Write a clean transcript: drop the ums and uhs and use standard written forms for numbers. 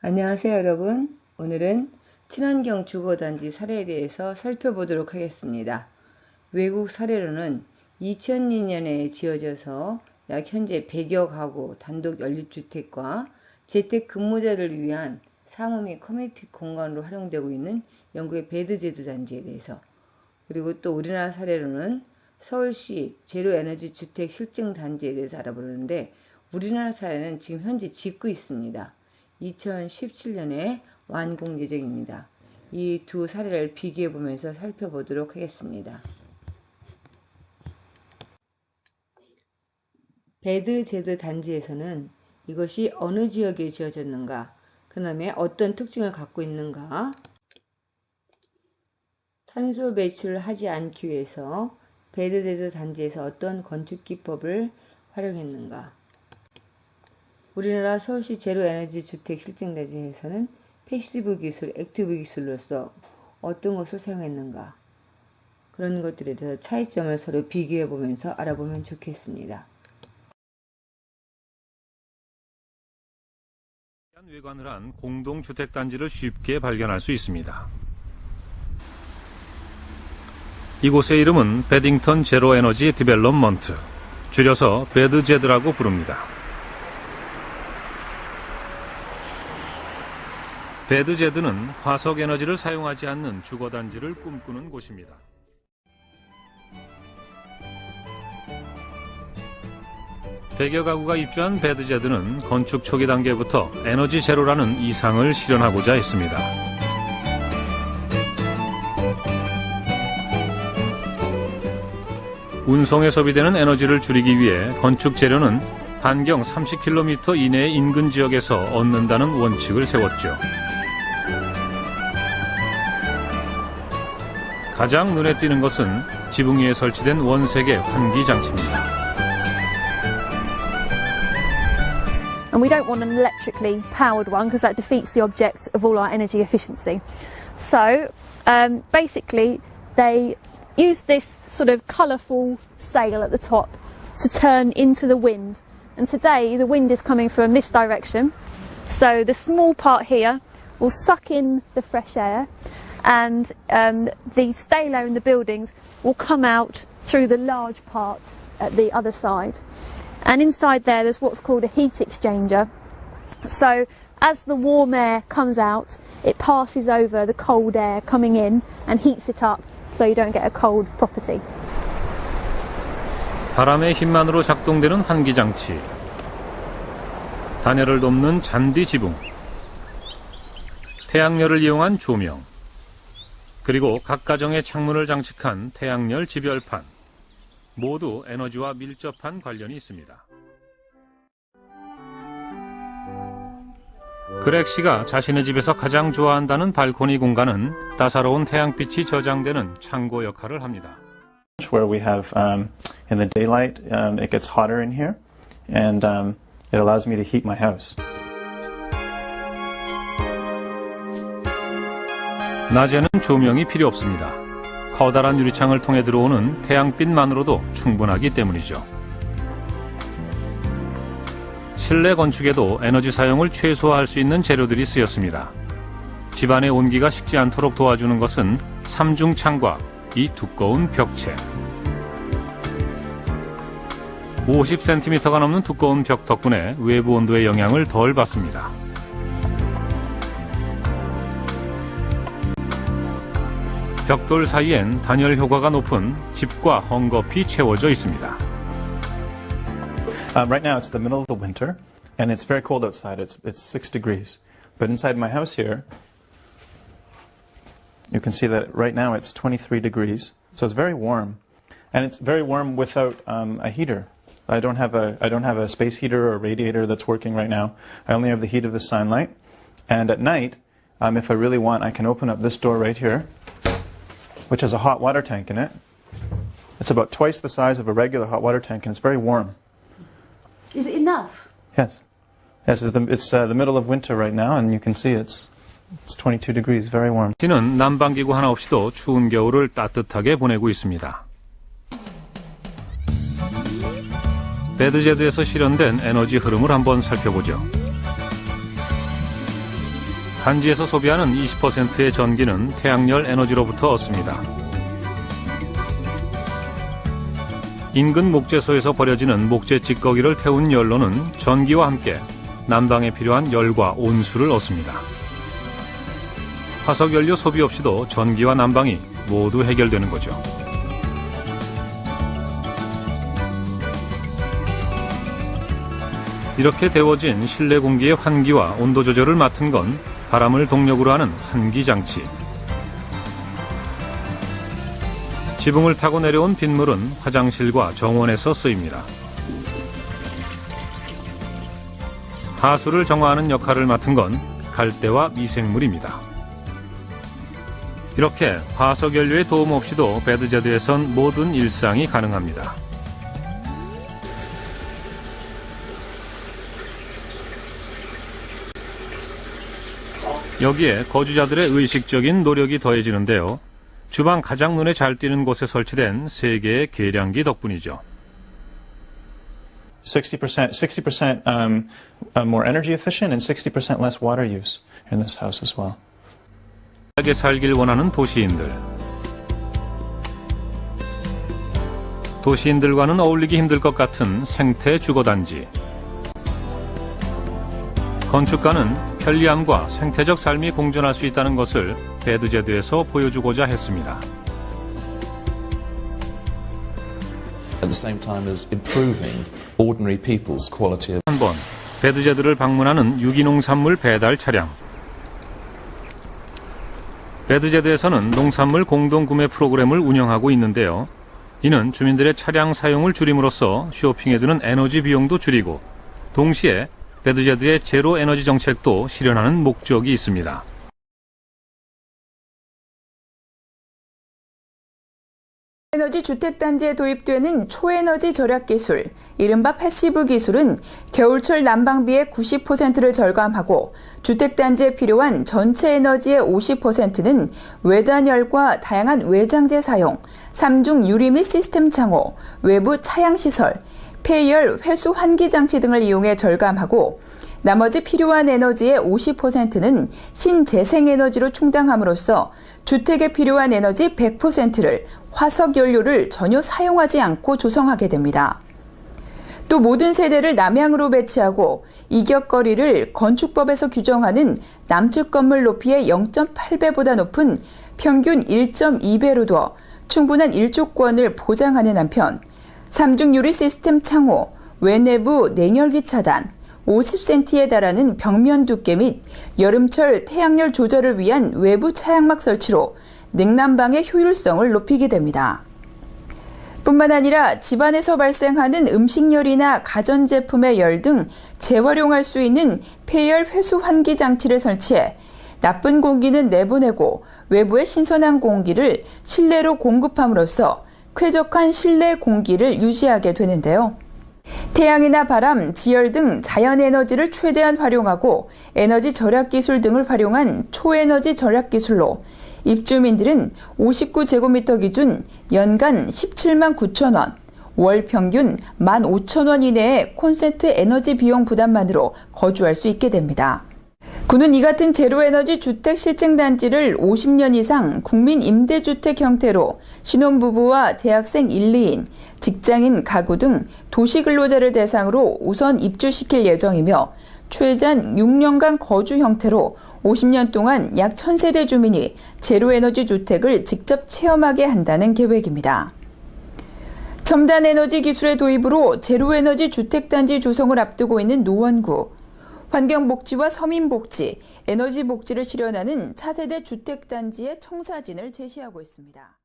안녕하세요 여러분. 오늘은 친환경 주거단지 사례에 대해서 살펴보도록 하겠습니다. 외국 사례로는 2002년에 지어져서 약 현재 100여 가구 단독 연립주택과 재택근무자들을 위한 사무 및 커뮤니티 공간으로 활용되고 있는 영국의 배드제드 단지에 대해서, 그리고 또 우리나라 사례로는 서울시 제로에너지 주택 실증 단지에 대해서 알아보는데, 우리나라 사례는 지금 현재 짓고 있습니다. 2017년에 완공 예정입니다. 이 두 사례를 비교해 보면서 살펴보도록 하겠습니다. 배드제드 단지에서는 이것이 어느 지역에 지어졌는가, 그 다음에 어떤 특징을 갖고 있는가, 탄소 배출을 하지 않기 위해서 배드제드 단지에서 어떤 건축 기법을 활용했는가, 우리나라 서울시 제로에너지 주택 실증단지에서는 패시브 기술, 액티브 기술로서 어떤 것을 사용했는가, 그런 것들에 대해서 차이점을 서로 비교해 보면서 알아보면 좋겠습니다. 외관을 한 공동주택단지를 쉽게 발견할 수 있습니다. 이곳의 이름은 베딩턴 제로에너지 디벨롭먼트, 줄여서 배드제드라고 부릅니다. 배드제드는 화석에너지를 사용하지 않는 주거단지를 꿈꾸는 곳입니다. 백여 가구가 입주한 배드제드는 건축 초기 단계부터 에너지 제로라는 이상을 실현하고자 했습니다. 운송에 소비되는 에너지를 줄이기 위해 건축 재료는 반경 30km 이내의 인근 지역에서 얻는다는 원칙을 세웠죠. 가장 눈에 띄는 것은 지붕 위에 설치된 원색의 환기 장치입니다. And we don't want an electrically powered one because that defeats the object of all our energy efficiency. So basically they use this sort of colourful sail at the top to turn into the wind. And today the wind is coming from this direction. So the small part here will suck in the fresh air, and the stalo in the buildings will come out through the large part at the other side. And inside there's what's called a heat exchanger. So as the warm air comes out, it passes over the cold air coming in and heats it up so you don't get a cold property. 바람의 힘만으로 작동되는 환기 장치, 단열을 돕는 잔디 지붕, 태양열을 이용한 조명, 그리고 각 가정의 창문을 장식한 태양열 지별판, 모두 에너지와 밀접한 관련이 있습니다. 그렉 씨가 자신의 집에서 가장 좋아한다는 발코니 공간은 따사로운 태양빛이 저장되는 창고 역할을 합니다. Where we have in the daylight it gets hotter in here, and it allows me to heat my house. 낮에는 조명이 필요 없습니다. 커다란 유리창을 통해 들어오는 태양빛만으로도 충분하기 때문이죠. 실내 건축에도 에너지 사용을 최소화할 수 있는 재료들이 쓰였습니다. 집안의 온기가 식지 않도록 도와주는 것은 삼중 창과 이 두꺼운 벽체. 50cm가 넘는 두꺼운 벽 덕분에 외부 온도의 영향을 덜 받습니다. 벽돌 사이엔 단열 효과가 높은 짚과 헝겊이 채워져 있습니다. Right now it's the middle of the winter, and it's very cold outside. It's 6 degrees. But inside my house here, you can see that right now it's 23 degrees. So it's very warm, and it's very warm without a heater. I don't have a space heater or radiator that's working right now. I only have the heat of the sunlight. And at night, if I really want, I can open up this door right here, which has a hot water tank in it. It's about twice the size of a regular hot water tank, and it's very warm. Is it enough? Yes. Yes, it's the middle of winter right now, and you can see it's 22 degrees, very warm. 씨는 난방기구 하나 없이도 추운 겨울을 따뜻하게 보내고 있습니다. 배드제드에서 실현된 에너지 흐름을 한번 살펴보죠. 단지에서 소비하는 20%의 전기는 태양열 에너지로부터 얻습니다. 인근 목재소에서 버려지는 목재 찌꺼기를 태운 연로는 전기와 함께 난방에 필요한 열과 온수를 얻습니다. 화석연료 소비 없이도 전기와 난방이 모두 해결되는 거죠. 이렇게 데워진 실내 공기의 환기와 온도 조절을 맡은 건 바람을 동력으로 하는 환기장치. 지붕을 타고 내려온 빗물은 화장실과 정원에서 쓰입니다. 하수를 정화하는 역할을 맡은 건 갈대와 미생물입니다. 이렇게 화석연료의 도움 없이도 배드제드에선 모든 일상이 가능합니다. 여기에 거주자들의 의식적인 노력이 더해지는데요. 주방 가장 눈에 잘 띄는 곳에 설치된 3개의 계량기 덕분이죠. 60% more energy efficient and 60% less water use in this house as well. 하게 살길 원하는 도시인들. 도시인들과는 어울리기 힘들 것 같은 생태 주거단지. 건축가는 편리함과 생태적 삶이 공존할 수 있다는 것을 배드제드에서 보여주고자 했습니다. At the same time as improving ordinary people's quality of 한번 배드제드를 방문하는 유기농산물 배달 차량. 배드제드에서는 농산물 공동구매 프로그램을 운영하고 있는데요. 이는 주민들의 차량 사용을 줄임으로써 쇼핑에 드는 에너지 비용도 줄이고 동시에 배드제드의 제로 에너지 정책도 실현하는 목적이 있습니다. 에너지 주택단지에 도입되는 초에너지 절약 기술, 이른바 패시브 기술은 겨울철 난방비의 90%를 절감하고 주택단지에 필요한 전체 에너지의 50%는 외단열과 다양한 외장재 사용, 3중 유리 및 시스템 창호, 외부 차양시설, 폐열 회수 환기 장치 등을 이용해 절감하고 나머지 필요한 에너지의 50%는 신재생에너지로 충당함으로써 주택에 필요한 에너지 100%를 화석연료를 전혀 사용하지 않고 조성하게 됩니다. 또 모든 세대를 남향으로 배치하고 이격거리를 건축법에서 규정하는 남측 건물 높이의 0.8배보다 높은 평균 1.2배로 둬 충분한 일조권을 보장하는 한편 3중 유리 시스템 창호, 외내부 냉열기 차단, 50cm에 달하는 벽면 두께 및 여름철 태양열 조절을 위한 외부 차양막 설치로 냉난방의 효율성을 높이게 됩니다. 뿐만 아니라 집안에서 발생하는 음식열이나 가전제품의 열 등 재활용할 수 있는 폐열 회수 환기 장치를 설치해 나쁜 공기는 내보내고 외부의 신선한 공기를 실내로 공급함으로써 쾌적한 실내 공기를 유지하게 되는데요. 태양이나 바람, 지열 등 자연에너지를 최대한 활용하고 에너지 절약 기술 등을 활용한 초에너지 절약 기술로 입주민들은 59제곱미터 기준 연간 17만 9천 원, 월 평균 15,000원 이내의 콘센트 에너지 비용 부담만으로 거주할 수 있게 됩니다. 군은 이 같은 제로에너지 주택 실증단지를 50년 이상 국민 임대주택 형태로 신혼부부와 대학생 1, 2인, 직장인, 가구 등 도시근로자를 대상으로 우선 입주시킬 예정이며 최장 6년간 거주 형태로 50년 동안 약 1000세대 주민이 제로에너지 주택을 직접 체험하게 한다는 계획입니다. 첨단 에너지 기술의 도입으로 제로에너지 주택단지 조성을 앞두고 있는 노원구. 환경복지와 서민복지, 에너지복지를 실현하는 차세대 주택단지의 청사진을 제시하고 있습니다.